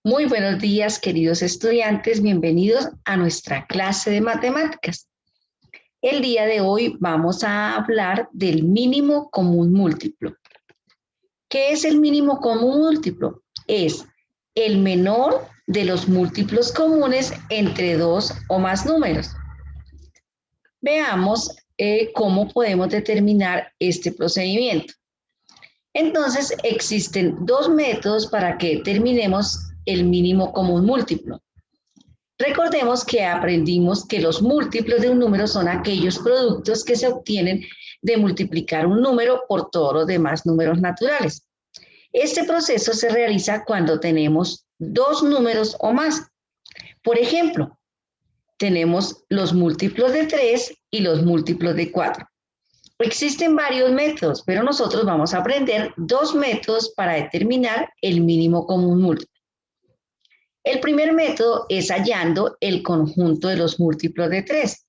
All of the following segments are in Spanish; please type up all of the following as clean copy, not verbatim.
Muy buenos días, queridos estudiantes. Bienvenidos a nuestra clase de matemáticas. El día de hoy vamos a hablar del mínimo común múltiplo. ¿Qué es el mínimo común múltiplo? Es el menor de los múltiplos comunes entre dos o más números. Veamos cómo podemos determinar este procedimiento. Entonces, existen dos métodos para que determinemos el mínimo común múltiplo. Recordemos que aprendimos que los múltiplos de un número son aquellos productos que se obtienen de multiplicar un número por todos los demás números naturales. Este proceso se realiza cuando tenemos dos números o más. Por ejemplo, tenemos los múltiplos de 3 y los múltiplos de 4. Existen varios métodos, pero nosotros vamos a aprender dos métodos para determinar el mínimo común múltiplo. El primer método es hallando el conjunto de los múltiplos de 3.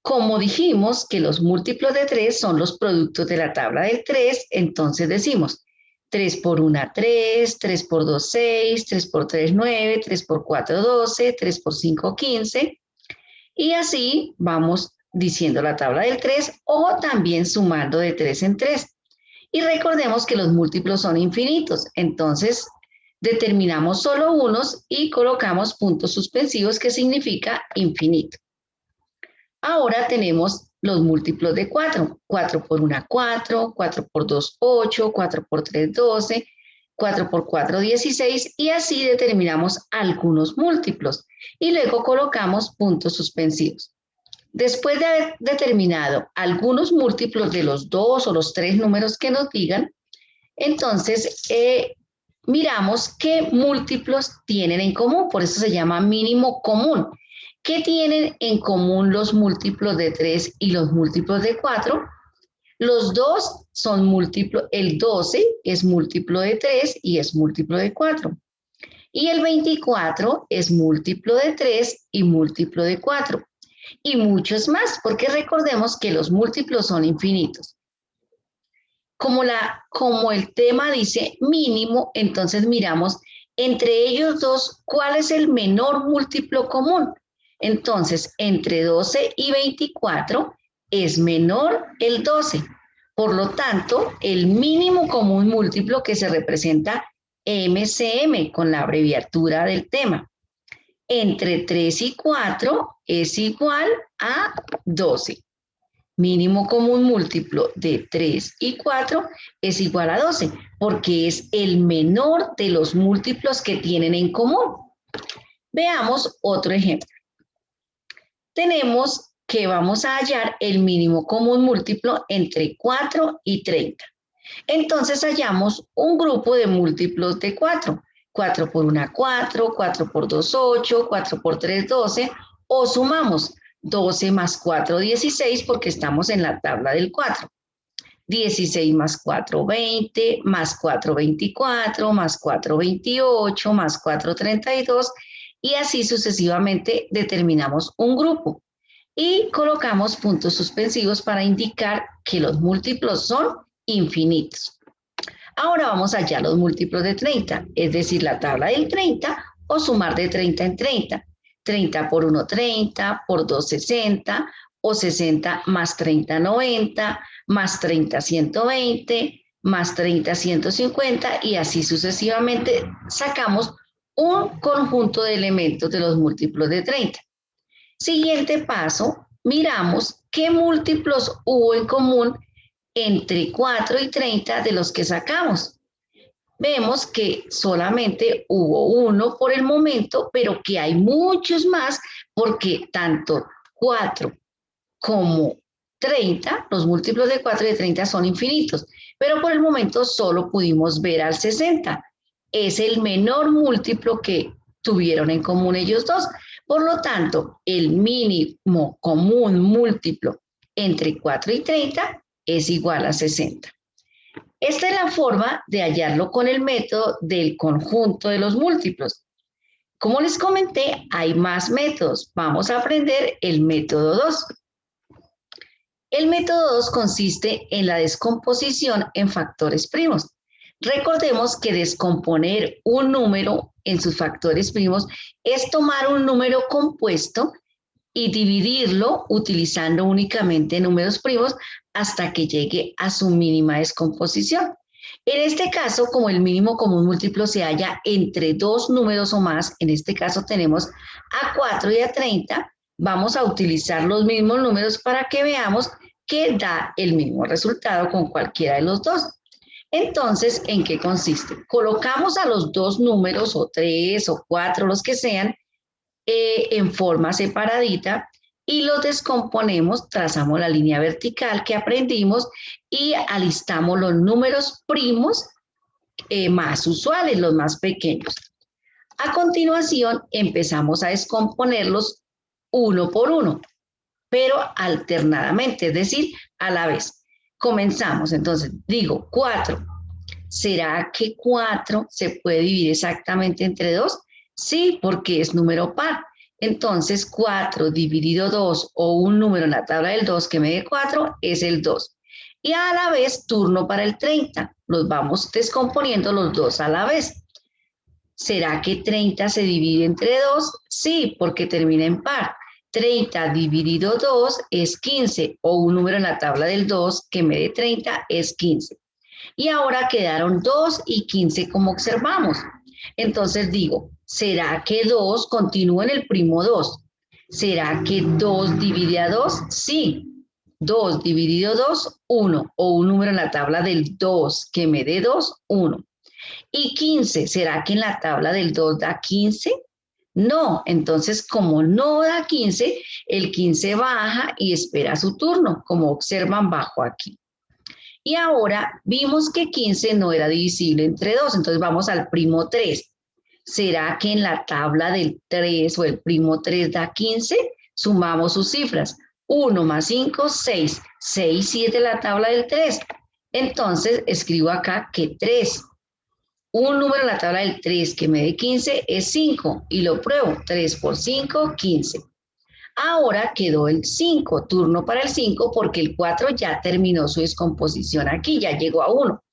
Como dijimos que los múltiplos de 3 son los productos de la tabla del 3, entonces decimos 3 por 1, 3, 3 por 2, 6, 3 por 3, 9, 3 por 4, 12, 3 por 5, 15. Y así vamos diciendo la tabla del 3 o también sumando de 3 en 3. Y recordemos que los múltiplos son infinitos, entonces determinamos solo unos y colocamos puntos suspensivos que significa infinito. Ahora tenemos los múltiplos de 4. 4 por 1, 4, 4 por 2, 8, 4 por 3, 12, 4 por 4, 16 y así determinamos algunos múltiplos y luego colocamos puntos suspensivos. Después de haber determinado algunos múltiplos de los dos o los tres números que nos digan, entonces miramos qué múltiplos tienen en común, por eso se llama mínimo común. ¿Qué tienen en común los múltiplos de 3 y los múltiplos de 4? Los dos son múltiplos, el 12 es múltiplo de 3 y es múltiplo de 4. Y el 24 es múltiplo de 3 y múltiplo de 4. Y muchos más, porque recordemos que los múltiplos son infinitos. Como el tema dice mínimo, entonces miramos entre ellos dos cuál es el menor múltiplo común. Entonces, entre 12 y 24 es menor el 12. Por lo tanto, el mínimo común múltiplo que se representa MCM con la abreviatura del tema, entre 3 y 4 es igual a 12. Mínimo común múltiplo de 3 y 4 es igual a 12, porque es el menor de los múltiplos que tienen en común. Veamos otro ejemplo. Tenemos que vamos a hallar el mínimo común múltiplo entre 4 y 30. Entonces hallamos un grupo de múltiplos de 4. 4 por 1, 4, 4 por 2, 8, 4 por 3, 12, o sumamos 12 más 4, 16, porque estamos en la tabla del 4. 16 más 4, 20, más 4, 24, más 4, 28, más 4, 32, y así sucesivamente determinamos un grupo. Y colocamos puntos suspensivos para indicar que los múltiplos son infinitos. Ahora vamos a hallar los múltiplos de 30, es decir, la tabla del 30 o sumar de 30 en 30. 30 por 1, 30, por 2, 60, o 60 más 30, 90, más 30, 120, más 30, 150, y así sucesivamente sacamos un conjunto de elementos de los múltiplos de 30. Siguiente paso, miramos qué múltiplos hubo en común entre 4 y 30 de los que sacamos. Vemos que solamente hubo uno por el momento, pero que hay muchos más porque tanto 4 como 30, los múltiplos de 4 y de 30 son infinitos, pero por el momento solo pudimos ver al 60. Es el menor múltiplo que tuvieron en común ellos dos. Por lo tanto, el mínimo común múltiplo entre 4 y 30 es igual a 60. Esta es la forma de hallarlo con el método del conjunto de los múltiplos. Como les comenté, hay más métodos. Vamos a aprender el método 2. El método 2 consiste en la descomposición en factores primos. Recordemos que descomponer un número en sus factores primos es tomar un número compuesto y dividirlo utilizando únicamente números primos hasta que llegue a su mínima descomposición. En este caso, como el mínimo común múltiplo se halla entre dos números o más, en este caso tenemos a 4 y a 30, vamos a utilizar los mismos números para que veamos que da el mismo resultado con cualquiera de los dos. Entonces, ¿en qué consiste? Colocamos a los dos números, o 3 o 4, los que sean, en forma separadita y los descomponemos, trazamos la línea vertical que aprendimos y alistamos los números primos más usuales, los más pequeños. A continuación, empezamos a descomponerlos uno por uno, pero alternadamente, es decir, a la vez. Comenzamos, entonces, digo 4. ¿Será que 4 se puede dividir exactamente entre 2? Sí, porque es número par. Entonces, 4 dividido 2 o un número en la tabla del 2 que me dé 4 es el 2. Y a la vez, turno para el 30. Los vamos descomponiendo los dos a la vez. ¿Será que 30 se divide entre 2? Sí, porque termina en par. 30 dividido 2 es 15, o un número en la tabla del 2 que me dé 30 es 15. Y ahora quedaron 2 y 15 como observamos. Entonces digo, ¿será que 2 continúa en el primo 2? ¿Será que 2 divide a 2? Sí. 2 dividido 2, 1. O un número en la tabla del 2 que me dé 2, 1. ¿Y 15? ¿Será que en la tabla del 2 da 15? No. Entonces, como no da 15, el 15 baja y espera su turno, como observan bajo aquí. Y ahora vimos que 15 no era divisible entre 2, entonces vamos al primo 3. ¿Será que en la tabla del 3 o el primo 3 da 15? Sumamos sus cifras. 1 más 5, 6. 6, 7 la tabla del 3. Entonces escribo acá que 3. Un número en la tabla del 3 que me dé 15 es 5 y lo pruebo. 3 por 5, 15. Ahora quedó el 5, turno para el 5 porque el 4 ya terminó su descomposición aquí, ya llegó a 1.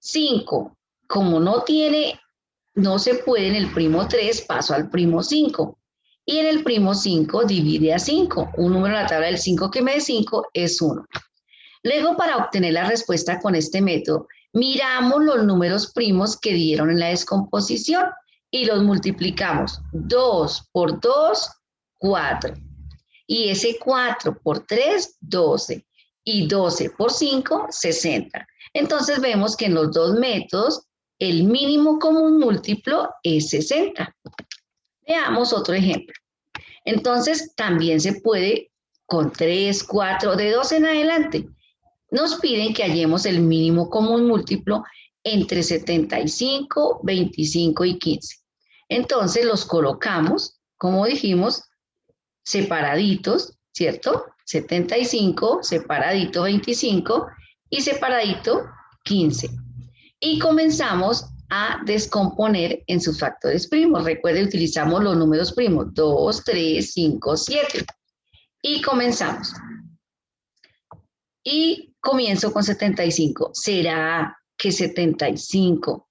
5, como no se puede en el primo 3, paso al primo 5. Y en el primo 5 divide a 5. Un número en la tabla del 5 que me dé 5 es 1. Luego, para obtener la respuesta con este método, miramos los números primos que dieron en la descomposición y los multiplicamos. 2 por 2, 4. Y ese 4 por 3, 12. Y 12 por 5, 60. Entonces vemos que en los dos métodos el mínimo común múltiplo es 60. Veamos otro ejemplo. Entonces también se puede con 3, 4, de 2 en adelante. Nos piden que hallemos el mínimo común múltiplo entre 75, 25 y 15. Entonces los colocamos, como dijimos, separaditos, ¿cierto? 75, separadito 25 y separadito 15. Y comenzamos a descomponer en sus factores primos. Recuerde, utilizamos los números primos, 2, 3, 5, 7. Y comenzamos. Y comienzo con 75. ¿Será que 75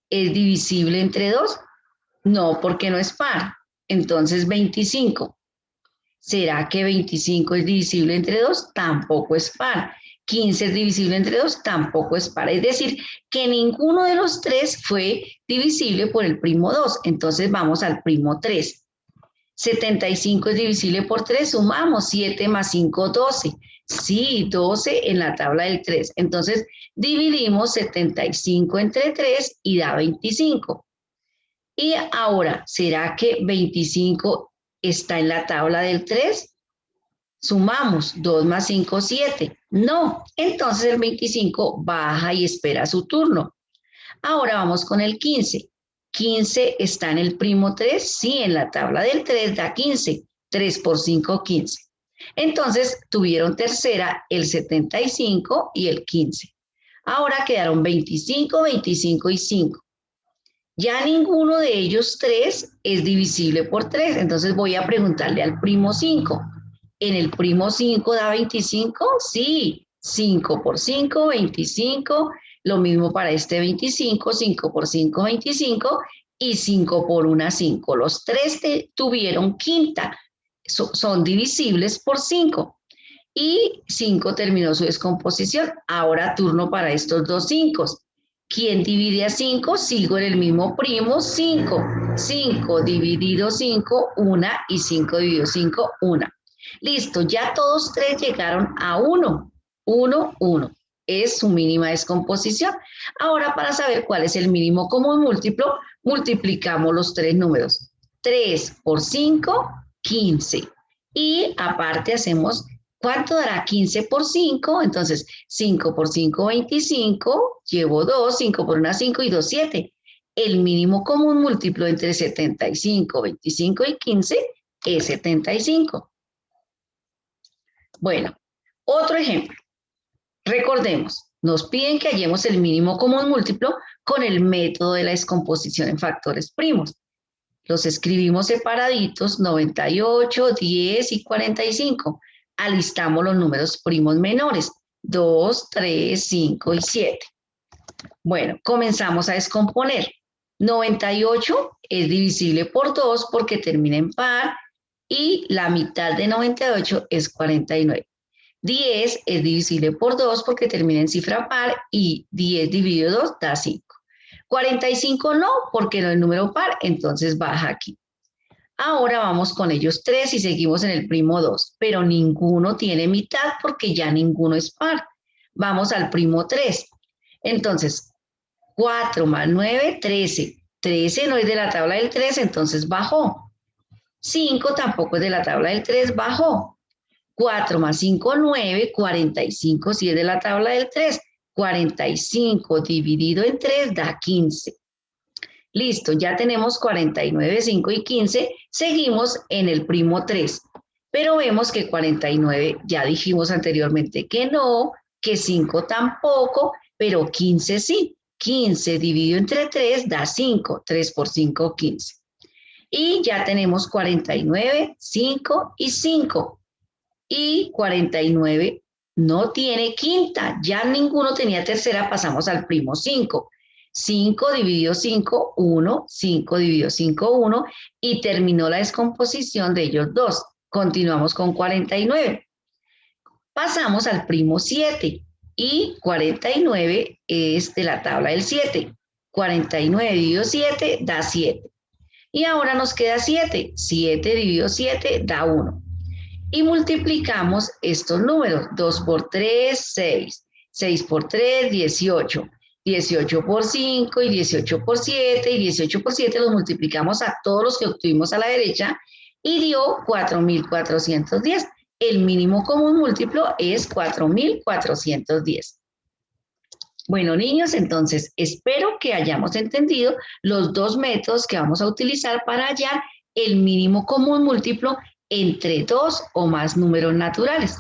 es divisible entre 2? No, porque no es par. Entonces 25. ¿Será que 25 es divisible entre 2? Tampoco es par. 15 es divisible entre 2, tampoco es par. Es decir, que ninguno de los tres fue divisible por el primo 2. Entonces vamos al primo 3. 75 es divisible por 3, sumamos 7 más 5, 12. Sí, 12 en la tabla del 3. Entonces dividimos 75 entre 3 y da 25. Y ahora, ¿será que 25 está en la tabla del 3? Sumamos 2 más 5, 7. No, entonces el 25 baja y espera su turno. Ahora vamos con el 15. 15 está en el primo 3, sí, en la tabla del 3 da 15. 3 por 5, 15. Entonces tuvieron tercera el 75 y el 15. Ahora quedaron 25, 25 y 5. Ya ninguno de ellos tres es divisible por 3, entonces voy a preguntarle al primo 5. ¿En el primo 5 da 25? Sí, 5 por 5, 25, Lo mismo para este 25, 5 por 5, 25 y 5 por 1, 5. Los tres tuvieron quinta, son divisibles por 5. Y 5 terminó su descomposición. Ahora turno para estos dos 5. ¿Quién divide a 5? Sigo en el mismo primo, 5. 5 dividido 5, 1 y 5 dividido 5, 1. Listo, ya todos tres llegaron a 1. 1, 1. Es su mínima descomposición. Ahora, para saber cuál es el mínimo común múltiplo, multiplicamos los tres números. 3 por 5, 15. Y aparte hacemos, ¿cuánto dará 15 por 5? Entonces, 5 por 5, 25. Llevo 2, 5 por 1, 5 y 2, 7. El mínimo común múltiplo entre 75, 25 y 15 es 75. Bueno, otro ejemplo. Recordemos, nos piden que hallemos el mínimo común múltiplo con el método de la descomposición en factores primos. Los escribimos separaditos, 98, 10 y 45. Alistamos los números primos menores, 2, 3, 5 y 7. Bueno, comenzamos a descomponer. 98 es divisible por 2 porque termina en par y la mitad de 98 es 49. 10 es divisible por 2 porque termina en cifra par y 10 dividido 2 da 5. 45 no, porque no es número par, entonces baja aquí. Ahora vamos con ellos 3 y seguimos en el primo 2, pero ninguno tiene mitad porque ya ninguno es par. Vamos al primo 3. Entonces, 4 más 9, 13. 13 no es de la tabla del 3, entonces bajó. 5 tampoco es de la tabla del 3, bajó. 4 más 5, 9, 45 si es de la tabla del 3. 45 dividido en 3 da 15. Listo, ya tenemos 49, 5 y 15. Seguimos en el primo 3. Pero vemos que 49, ya dijimos anteriormente que no, que 5 tampoco, pero 15 sí. 15 dividido entre 3 da 5. 3 por 5, 15. Y ya tenemos 49, 5 y 5. Y 49 no tiene quinta, ya ninguno tenía tercera, pasamos al primo 5. 5 dividido 5, 1, 5 dividido 5, 1, y terminó la descomposición de ellos dos. Continuamos con 49. Pasamos al primo 7, y 49 es de la tabla del 7. 49 dividido 7 da 7. Y ahora nos queda 7. 7 dividido 7 da 1. Y multiplicamos estos números. 2 por 3, 6. 6 por 3, 18. 18 por 5 y 18 por 7. Y 18 por 7 los multiplicamos a todos los que obtuvimos a la derecha y dio 4.410. El mínimo común múltiplo es 4.410. Bueno, niños, entonces espero que hayamos entendido los dos métodos que vamos a utilizar para hallar el mínimo común múltiplo entre dos o más números naturales.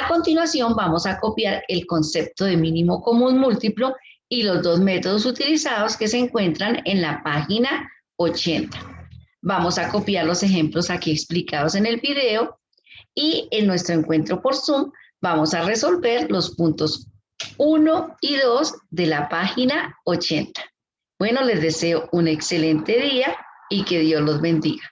A continuación vamos a copiar el concepto de mínimo común múltiplo y los dos métodos utilizados que se encuentran en la página 80. Vamos a copiar los ejemplos aquí explicados en el video y en nuestro encuentro por Zoom vamos a resolver los puntos 1 y 2 de la página 80. Bueno, les deseo un excelente día y que Dios los bendiga.